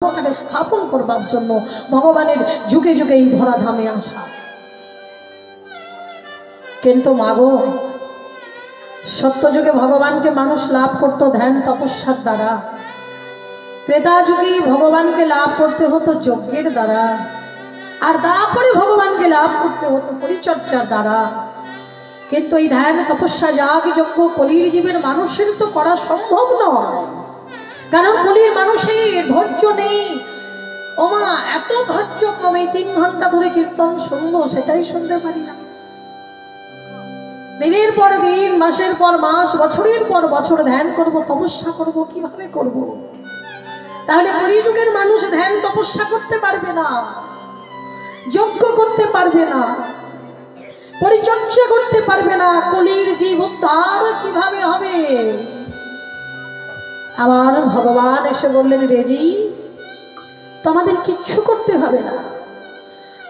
ধর্মটাকে স্থাপন করবার জন্য ভগবানের যুগে যুগে এই ধরাধামে আসা। কিন্তু মাগো, সত্যযুগে ভগবানকে মানুষ লাভ করত ধ্যান তপস্যার দ্বারা, ত্রেতা যুগে ভগবানকে লাভ করতে হতো যজ্ঞের দ্বারা, আর তারপরে ভগবানকে লাভ করতে হতো পরিচর্যার দ্বারা। কিন্তু এই ধ্যান তপস্যা যাগ যজ্ঞ কলির জীবের মানুষের তো করা সম্ভব নয়, কারণ কলির মানুষের ধৈর্য নেই। ওমা, এত ধৈর্য কমে 3 ঘন্টা ধরে কীর্তন শুনবো, সেটাই শুনতে পারি না। দিনের পর দিন, মাসের পর মাস, বছরের পর বছর ধ্যান করব, তপস্যা করব, কিভাবে করব? তাহলে কলিযুগের মানুষ ধ্যান তপস্যা করতে পারবে না, যজ্ঞ করতে পারবে না, পরিচর্যা করতে পারবে না। কলির জীব উদ্ধার কিভাবে হবে? আমার ভগবান এসে বললেন, রেজি, তোমাদের কিচ্ছু করতে হবে না।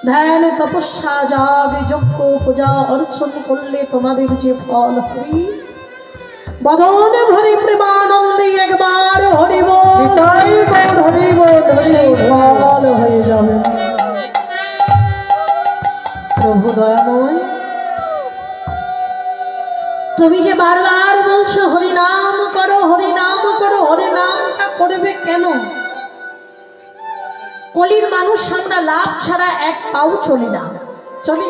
ধ্যান তপস্যা যাগ যজ্ঞ পূজা অর্চন করলে তোমাদের যে ফল হবে, বদন ভরে প্রেমানন্দে একবার হরি বল সেই ফল হয়ে যাবে। প্রভু দয়াময়, তুমি যে বারবার বলছো হরিনাম করো, হরিনাম করো, হরিনামটা করবে কেন? কলির মানুষ আমরা লাভ ছাড়া এক পাও চলি না। চলি?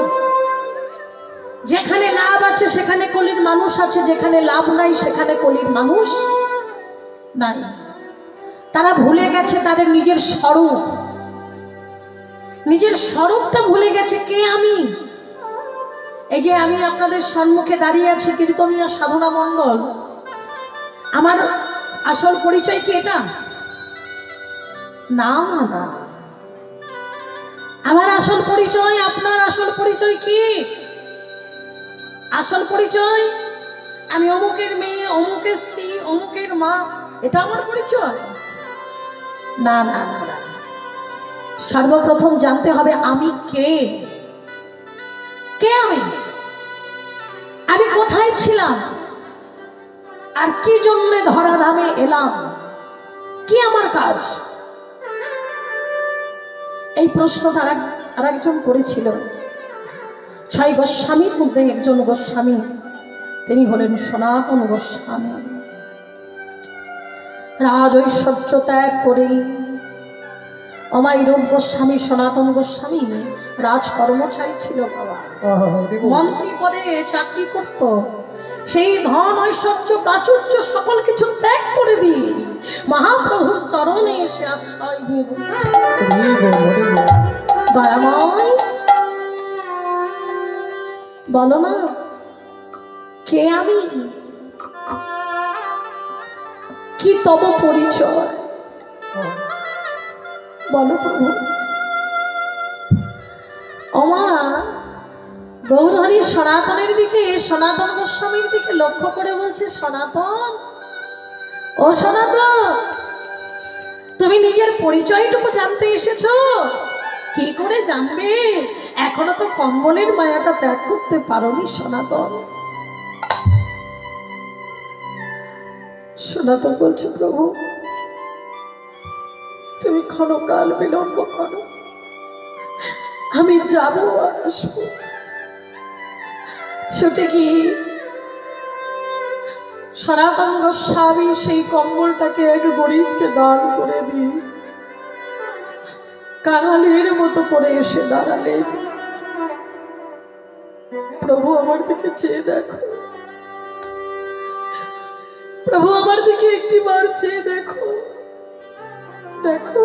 যেখানে লাভ আছে সেখানে কলির মানুষ আছে, যেখানে লাভ নাই সেখানে কলির মানুষ নাই। তারা ভুলে গেছে তাদের নিজের স্বরূপ, নিজের স্বরূপটা ভুলে গেছে। কে আমি? এই যে আমি আপনাদের সম্মুখে দাঁড়িয়ে আছি, কীর্তনীয় সাধনা মণ্ডল, আমার আসল পরিচয় কি এটা? না না, আমার আসল পরিচয়, আপনার আসল পরিচয় কি? আসল পরিচয় আমি অমুকের মেয়ে, অমুকের স্ত্রী, অমুকের মা, এটা আমার পরিচয়? না না না না, সর্বপ্রথম জানতে হবে আমি কে। কে আমি? আমি কোথায় ছিলাম আর কি জন্য ধরাধামে এলাম? কি আমার কাজ? এই প্রশ্নটা আরেকজন করেছিল। 6 গোস্বামীর মধ্যে একজন গোস্বামী, তিনি হলেন সনাতন গোস্বামী। রাজ ঐশ্বর্য ত্যাগ করেই অমায়রূপ গোস্বামী, সনাতন গোস্বামী রাজ কর্মচারী ছিল বাবা, মন্ত্রী পদে চাকরি করত। সেই ধন ঐশ্বর্য প্রাচুর্য সকল কিছু ত্যাগ করে দিয়ে মহাপ্রভুর চরণে এসে আশ্রয় নিয়ে বলছে, দয়াময় বলো না কে আমি, কি তব পরিচয় বলো প্রভু। ওমা, গৌরহরি সনাতনের দিকে, সনাতন গোস্বামীর দিকে লক্ষ্য করে বলছে, সনাতন, ও সনাতন, তুমি নিজের পরিচয়টুকু জানতে এসেছো? কি করে জানবে? এখনো তো কম্বলের মায়াটা ত্যাগ করতে পারোনি সনাতন। সনাতন বলছো, প্রভু তুমি ক্ষণকাল বিলম্ব করো, আমি যাবো আর আসবো। ছুটে গিয়ে সনাতন গোস্বামী সেই কম্বলটাকে এক গরিবকে দান করে দিই, কাঙালের মতো করে এসে দাঁড়ালেন। প্রভু আমার দিকে চেয়ে দেখো, প্রভু আমার দিকে একটিবার চেয়ে দেখো, দেখো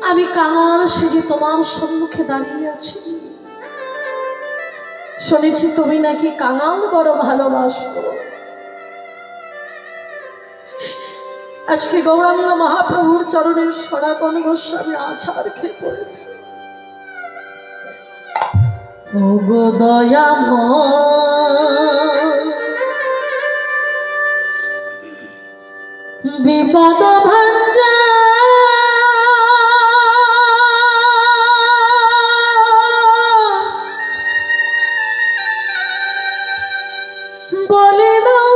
আমি কাঙাল সেজে তোমার সম্মুখে দাঁড়িয়ে আছি। শুনেছি তুমি নাকি কাঙাল বড় ভালোবাসো। আজকে গৌরাঙ্গ মহাপ্রভুর চরণের সনাতন গোস্বামী আছাড় খেয়ে পড়েছে। ও গো দয়াময়, বিপদ ভাঞ্জা বলে দাও,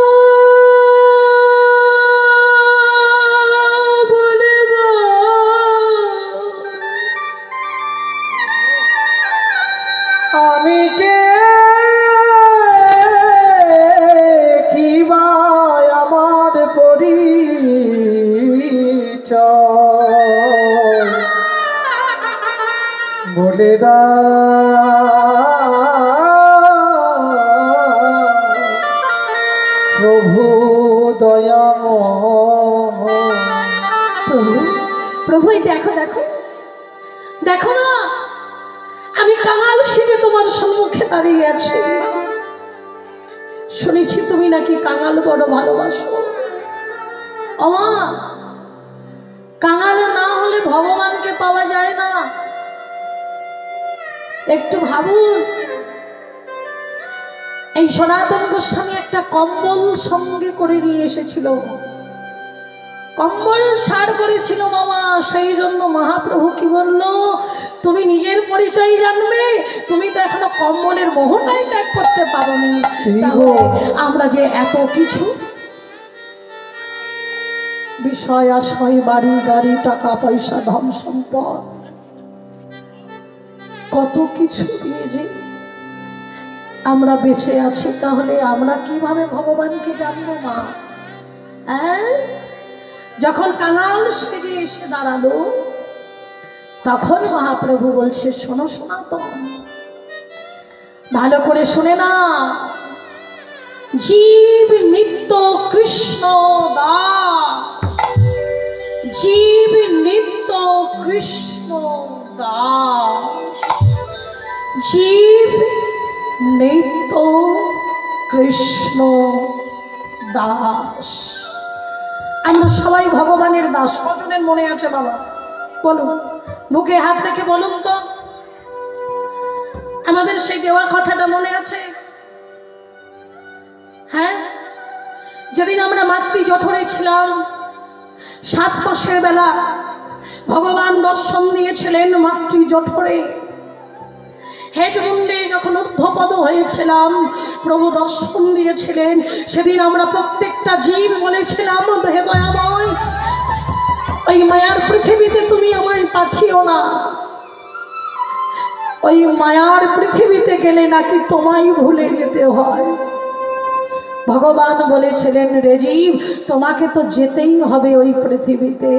পরিচয় বলে প্রভু দয়াময়। প্রভু প্রভু এই দেখো দেখো দেখো না, আমি কাঙাল সেজে তোমার সম্মুখে দাঁড়িয়ে আছি। শুনেছি তুমি নাকি কাঙাল বড় ভালোবাসো। আমা, কাঙাল না হলে ভগবানকে পাওয়া যায় না। একটু ভাবুন, এই সনাতন গোস্বামী একটা কম্বল সঙ্গে করে নিয়ে এসেছিল, কম্বল সার করেছিল মামা। সেই জন্য মহাপ্রভু কি বলল, তুমি নিজের পরিচয় জানবে, তুমি তো এখনো কম্বলের মোহটাই ত্যাগ করতে পারোনি। তাহলে আমরা যে এত কিছু বিষয় আশয়, বাড়ি গাড়ি, টাকা পয়সা, ধন সম্পদ, কত কিছু দিয়ে যে আমরা বেঁচে আছি, তাহলে আমরা কিভাবে ভগবানকে জানবো মা? যখন কাঙাল সেজে এসে দাঁড়ালো, তখন মহাপ্রভু বলছে, শোনো সনাতন, ভালো করে শুনে না। জীব নিত্য কৃষ্ণ দাস, জীব নিত্য কৃষ্ণ দাস, জীব নিত্য কৃষ্ণ দাস। আমরা সবাই ভগবানের দাস। কজনের মনে আছে বাবা? বলুন, বুকে হাত রেখে বলুন তো, আমাদের সেই দেওয়া কথাটা মনে আছে? হ্যাঁ, যেদিন আমরা মাতৃ জঠরে ছিলাম, 7 মাসের বেলা ভগবান দর্শন দিয়েছিলেন মাতৃ জঠরে। হেডমুন্ডে যখন ঊর্ধ্বপদ হয়েছিলাম, প্রভু দর্শন দিয়েছিলেন। সেদিন আমরা প্রত্যেকটা জীব বলেছিলাম, দেহে দয়াময়, ওই মায়ার পৃথিবীতে তুমি আমায় পাঠিও না। ওই মায়ার পৃথিবীতে গেলে নাকি তোমায় ভুলে যেতে হয়। ভগবান বলেছিলেন, রে জীব, তোমাকে তো যেতেই হবে ওই পৃথিবীতে।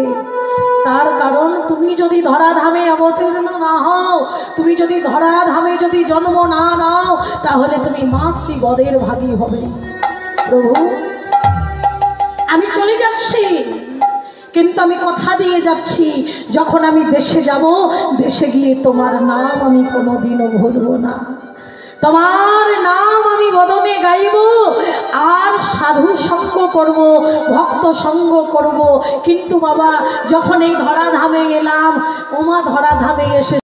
তার কারণ, তুমি যদি ধরাধামে অবতীর্ণ না হও, তুমি যদি ধরাধামে যদি জন্ম না নাও, তাহলে তুমি মাতৃবদের ভাগী হবে। প্রভু, আমি চলে যাচ্ছি, কিন্তু আমি কথা দিয়ে যাচ্ছি, যখন আমি দেশে যাব, দেশে গিয়ে তোমার নাম আমি কোনোদিনও ভুলবো না। তোমার নাম আমি বদনে গাইব, আর সাধু সঙ্গ করব, ভক্ত সঙ্গ করব। কিন্তু বাবা, যখন এই ধরাধামে এলাম, ওমা ধরাধামে এসে